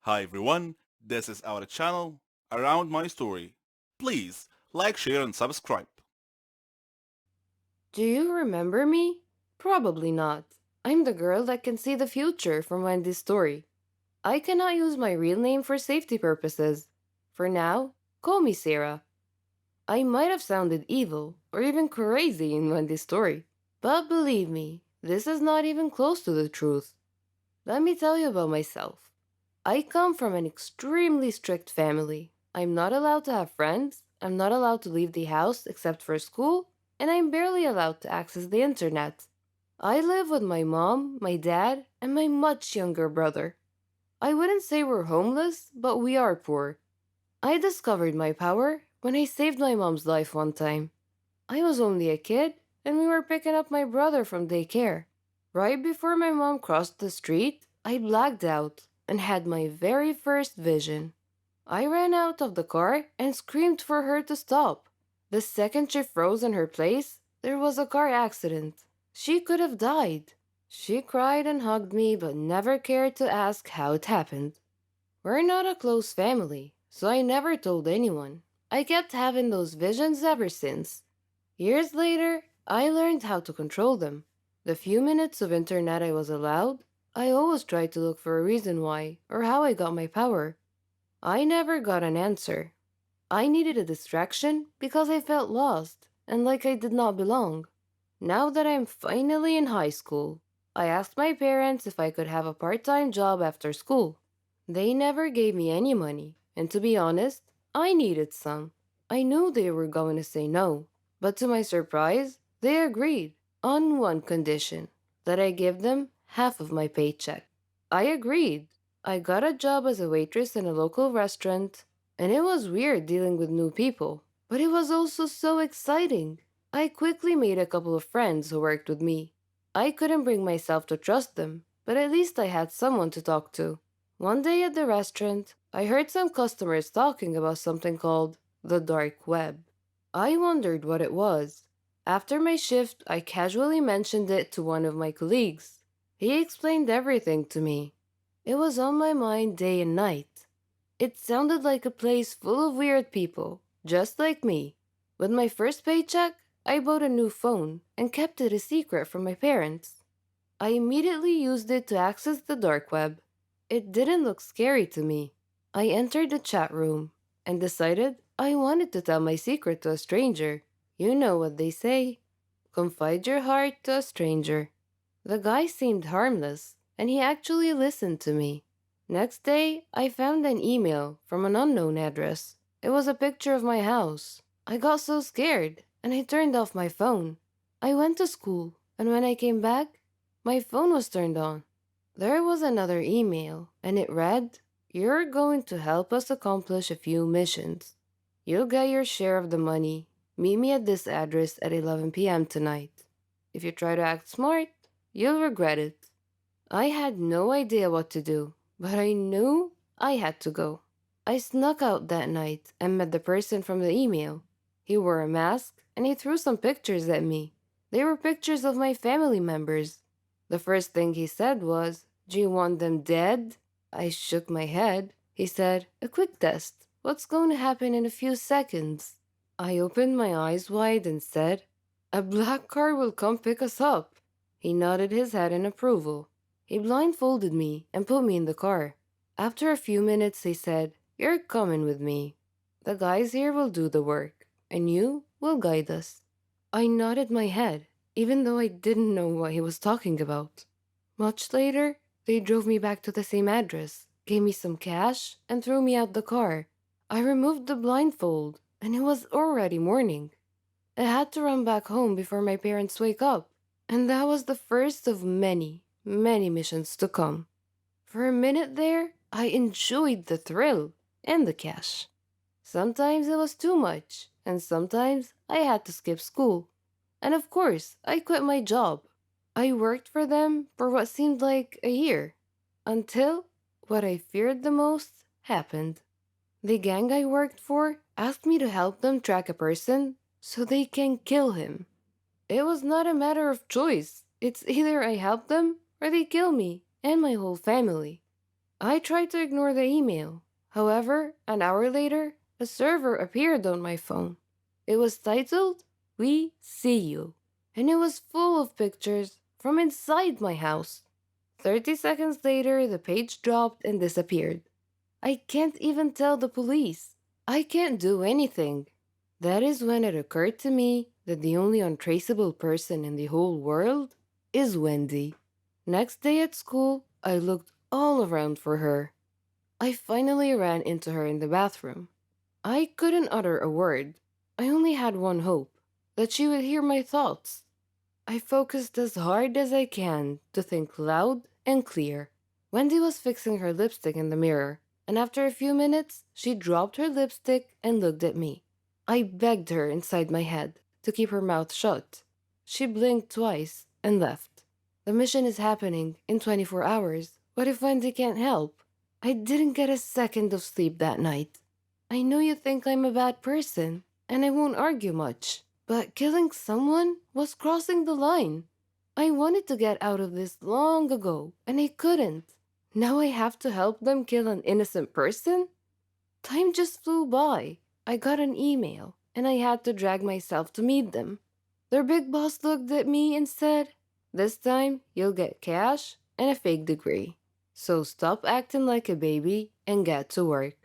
Hi everyone, this is our channel, Around My Story. Please like, share and subscribe. Do you remember me? Probably not. I'm the girl that can see the future from Wendy's story. I cannot use my real name for safety purposes. For now, call me Sarah. I might have sounded evil or even crazy in Wendy's story, but believe me, this is not even close to the truth. Let me tell you about myself. I come from an extremely strict family. I'm not allowed to have friends, I'm not allowed to leave the house except for school, and I'm barely allowed to access the internet. I live with my mom, my dad, and my much younger brother. I wouldn't say we're homeless, but we are poor. I discovered my power when I saved my mom's life one time. I was only a kid, and we were picking up my brother from daycare. Right before my mom crossed the street, I blacked out and had my very first vision. I ran out of the car and screamed for her to stop. The second she froze in her place, there was a car accident. She could have died. She cried and hugged me, but never cared to ask how it happened. We're not a close family, so I never told anyone. I kept having those visions ever since. Years later, I learned how to control them. The few minutes of internet I was allowed, I always tried to look for a reason why or how I got my power. I never got an answer. I needed a distraction because I felt lost and like I did not belong. Now that I'm finally in high school, I asked my parents if I could have a part time job after school. They never gave me any money, and to be honest, I needed some. I knew they were going to say no, but to my surprise, they agreed on one condition that I give them half of my paycheck. I agreed. I got a job as a waitress in a local restaurant, and it was weird dealing with new people, but it was also so exciting. I quickly made a couple of friends who worked with me. I couldn't bring myself to trust them, but at least I had someone to talk to. One day at the restaurant, I heard some customers talking about something called the dark web. I wondered what it was. After my shift, I casually mentioned it to one of my colleagues. He explained everything to me. It was on my mind day and night. It sounded like a place full of weird people, just like me. With my first paycheck, I bought a new phone and kept it a secret from my parents. I immediately used it to access the dark web. It didn't look scary to me. I entered the chat room and decided I wanted to tell my secret to a stranger. You know what they say, confide your heart to a stranger. The guy seemed harmless, and he actually listened to me. Next day, I found an email from an unknown address. It was a picture of my house. I got so scared, and I turned off my phone. I went to school, and when I came back, my phone was turned on. There was another email, and it read, "You're going to help us accomplish a few missions. You'll get your share of the money. Meet me at this address at 11 p.m. tonight. If you try to act smart, you'll regret it." I had no idea what to do, but I knew I had to go. I snuck out that night and met the person from the email. He wore a mask and he threw some pictures at me. They were pictures of my family members. The first thing he said was, "Do you want them dead?" I shook my head. He said, "A quick test. What's going to happen in a few seconds?" I opened my eyes wide and said, "A black car will come pick us up." He nodded his head in approval. He blindfolded me and put me in the car. After a few minutes, he said, "You're coming with me. The guys here will do the work, and you will guide us." I nodded my head, even though I didn't know what he was talking about. Much later, they drove me back to the same address, gave me some cash, and threw me out the car. I removed the blindfold, and it was already morning. I had to run back home before my parents wake up, and that was the first of many, many missions to come. For a minute there, I enjoyed the thrill and the cash. Sometimes it was too much, and sometimes I had to skip school. And of course, I quit my job. I worked for them for what seemed like a year, until what I feared the most happened. The gang I worked for asked me to help them track a person so they can kill him. It was not a matter of choice. It's either I help them or they kill me and my whole family. I tried to ignore the email. However, an hour later, a server appeared on my phone. It was titled, "We See You," and it was full of pictures from inside my house. 30 seconds later, the page dropped and disappeared. I can't even tell the police. I can't do anything. That is when it occurred to me that the only untraceable person in the whole world is Wendy. Next day at school, I looked all around for her. I finally ran into her in the bathroom. I couldn't utter a word. I only had one hope, that she would hear my thoughts. I focused as hard as I can to think loud and clear. Wendy was fixing her lipstick in the mirror, and after a few minutes, she dropped her lipstick and looked at me. I begged her inside my head to keep her mouth shut. She blinked twice and left. The mission is happening in 24 hours. What if Wendy can't help? I didn't get a second of sleep that night. I know you think I'm a bad person, and I won't argue much, but killing someone was crossing the line. I wanted to get out of this long ago, and I couldn't. Now I have to help them kill an innocent person? Time just flew by. I got an email, and I had to drag myself to meet them. Their big boss looked at me and said, "This time you'll get cash and a fake degree. So stop acting like a baby and get to work."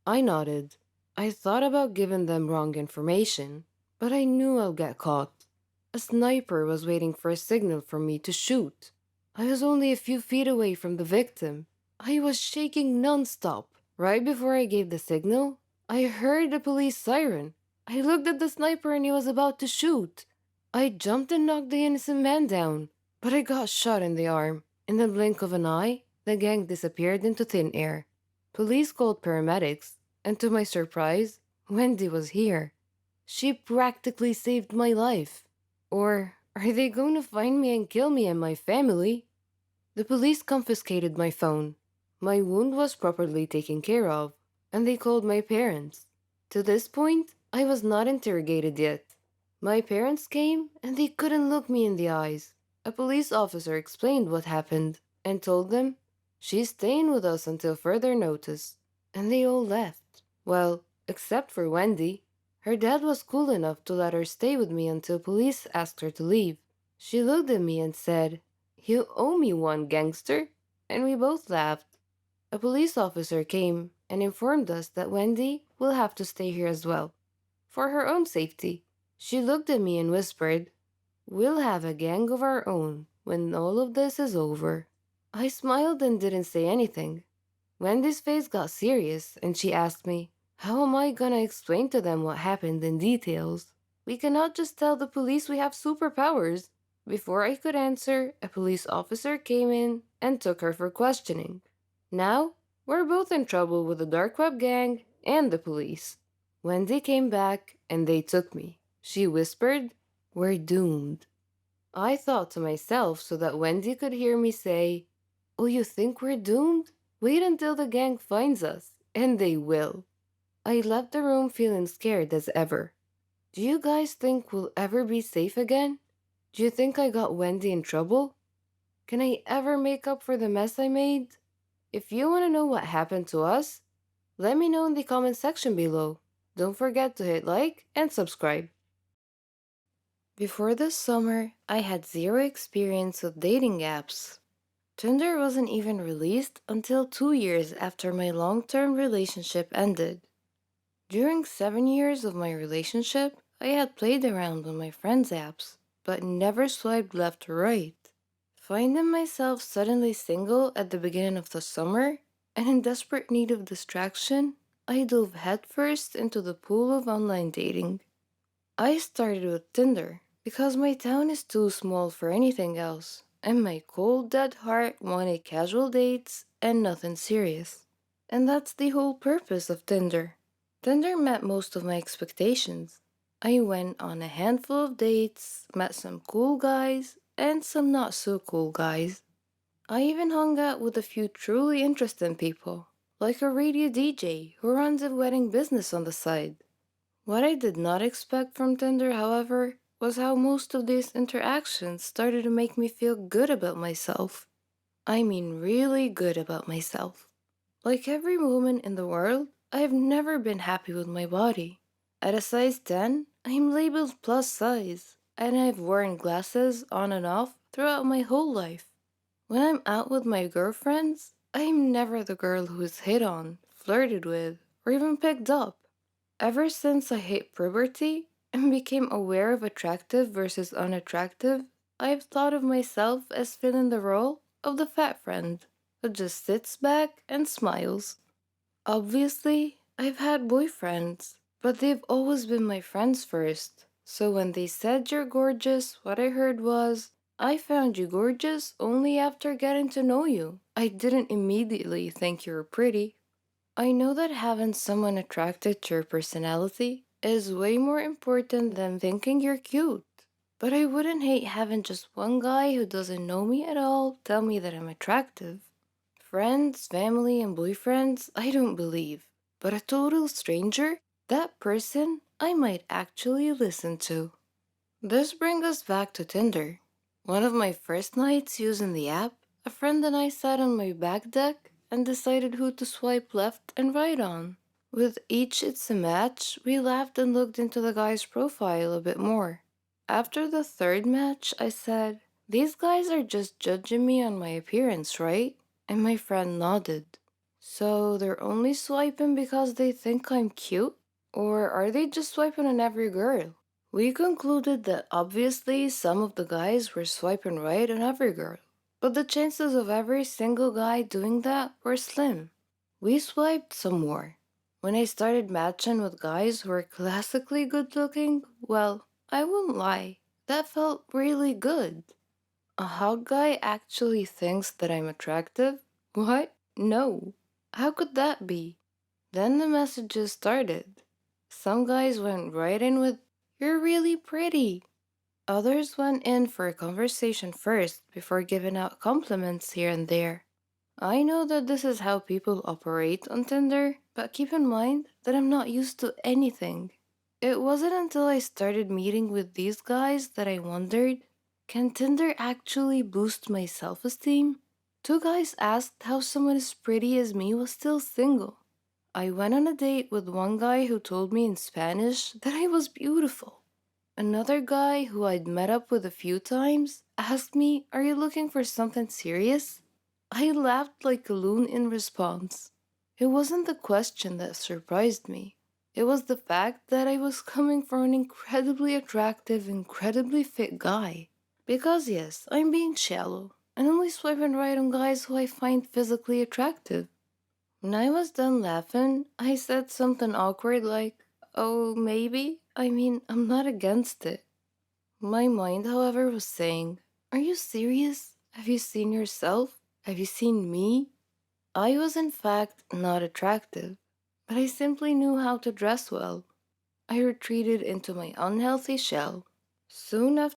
I nodded. I thought about giving them wrong information, but I knew I'll get caught. A sniper was waiting for a signal from me to shoot. I was only a few feet away from the victim. I was shaking nonstop. Right before I gave the signal, I heard the police siren. I looked at the sniper and he was about to shoot. I jumped and knocked the innocent man down, but I got shot in the arm. In the blink of an eye, the gang disappeared into thin air. Police called paramedics, and to my surprise, Wendy was here. She practically saved my life. Or are they going to find me and kill me and my family? The police confiscated my phone. My wound was properly taken care of, and they called my parents. To this point, I was not interrogated yet. My parents came, and they couldn't look me in the eyes. A police officer explained what happened and told them, "She's staying with us until further notice." And they all left. Well, except for Wendy. Her dad was cool enough to let her stay with me until police asked her to leave. She looked at me and said, "You owe me one, gangster." And we both laughed. A police officer came and informed us that Wendy will have to stay here as well, for her own safety. She looked at me and whispered, "We'll have a gang of our own when all of this is over." I smiled and didn't say anything. Wendy's face got serious and she asked me, "How am I gonna explain to them what happened in details? We cannot just tell the police we have superpowers." Before I could answer, a police officer came in and took her for questioning. Now, we're both in trouble with the dark web gang and the police. Wendy came back and they took me. She whispered, "We're doomed." I thought to myself so that Wendy could hear me say, "Oh, you think we're doomed? Wait until the gang finds us, and they will." I left the room feeling scared as ever. Do you guys think we'll ever be safe again? Do you think I got Wendy in trouble? Can I ever make up for the mess I made? If you want to know what happened to us, let me know in the comment section below. Don't forget to hit like and subscribe. Before this summer, I had zero experience with dating apps. Tinder wasn't even released until 2 years after my long-term relationship ended. During 7 years of my relationship, I had played around on my friends' apps, but never swiped left or right. Finding myself suddenly single at the beginning of the summer and in desperate need of distraction, I dove headfirst into the pool of online dating. I started with Tinder because my town is too small for anything else, and my cold dead heart wanted casual dates and nothing serious. And that's the whole purpose of Tinder. Tinder met most of my expectations. I went on a handful of dates, met some cool guys, and some not so cool guys. I even hung out with a few truly interesting people, like a radio DJ who runs a wedding business on the side. What I did not expect from Tinder, however, was how most of these interactions started to make me feel good about myself. I mean, really good about myself. Like every woman in the world, I've never been happy with my body. At a size 10, I'm labeled plus size, and I've worn glasses on and off throughout my whole life. When I'm out with my girlfriends, I'm never the girl who is hit on, flirted with, or even picked up. Ever since I hit puberty and became aware of attractive versus unattractive, I've thought of myself as filling the role of the fat friend who just sits back and smiles. Obviously, I've had boyfriends, but they've always been my friends first. So when they said you're gorgeous, what I heard was, I found you gorgeous only after getting to know you. I didn't immediately think you were pretty. I know that having someone attracted to your personality is way more important than thinking you're cute. But I wouldn't hate having just one guy who doesn't know me at all tell me that I'm attractive. Friends, family, and boyfriends, I don't believe. But a total stranger, that person I might actually listen to. This brings us back to Tinder. One of my first nights using the app, a friend and I sat on my back deck and decided who to swipe left and right on. With each It's a Match, we laughed and looked into the guy's profile a bit more. After the third match, I said, these guys are just judging me on my appearance, right? And my friend nodded. So they're only swiping because they think I'm cute? Or are they just swiping on every girl? We concluded that obviously some of the guys were swiping right on every girl, but the chances of every single guy doing that were slim. We swiped some more. When I started matching with guys who were classically good looking, well, I won't lie, that felt really good. A hot guy actually thinks that I'm attractive? What? No. How could that be? Then the messages started. Some guys went right in with, you're really pretty. Others went in for a conversation first before giving out compliments here and there. I know that this is how people operate on Tinder, but keep in mind that I'm not used to anything. It wasn't until I started meeting with these guys that I wondered, can Tinder actually boost my self esteem? Two guys asked how someone as pretty as me was still single. I went on a date with one guy who told me in Spanish that I was beautiful. Another guy who I'd met up with a few times asked me, are you looking for something serious? I laughed like a loon in response. It wasn't the question that surprised me. It was the fact that I was coming from an incredibly attractive, incredibly fit guy. Because, yes, I'm being shallow and only swiping right on guys who I find physically attractive. When I was done laughing, I said something awkward like, oh, maybe? I mean, I'm not against it. My mind, however, was saying, are you serious? Have you seen yourself? Have you seen me? I was, in fact, not attractive, but I simply knew how to dress well. I retreated into my unhealthy shell. Soon after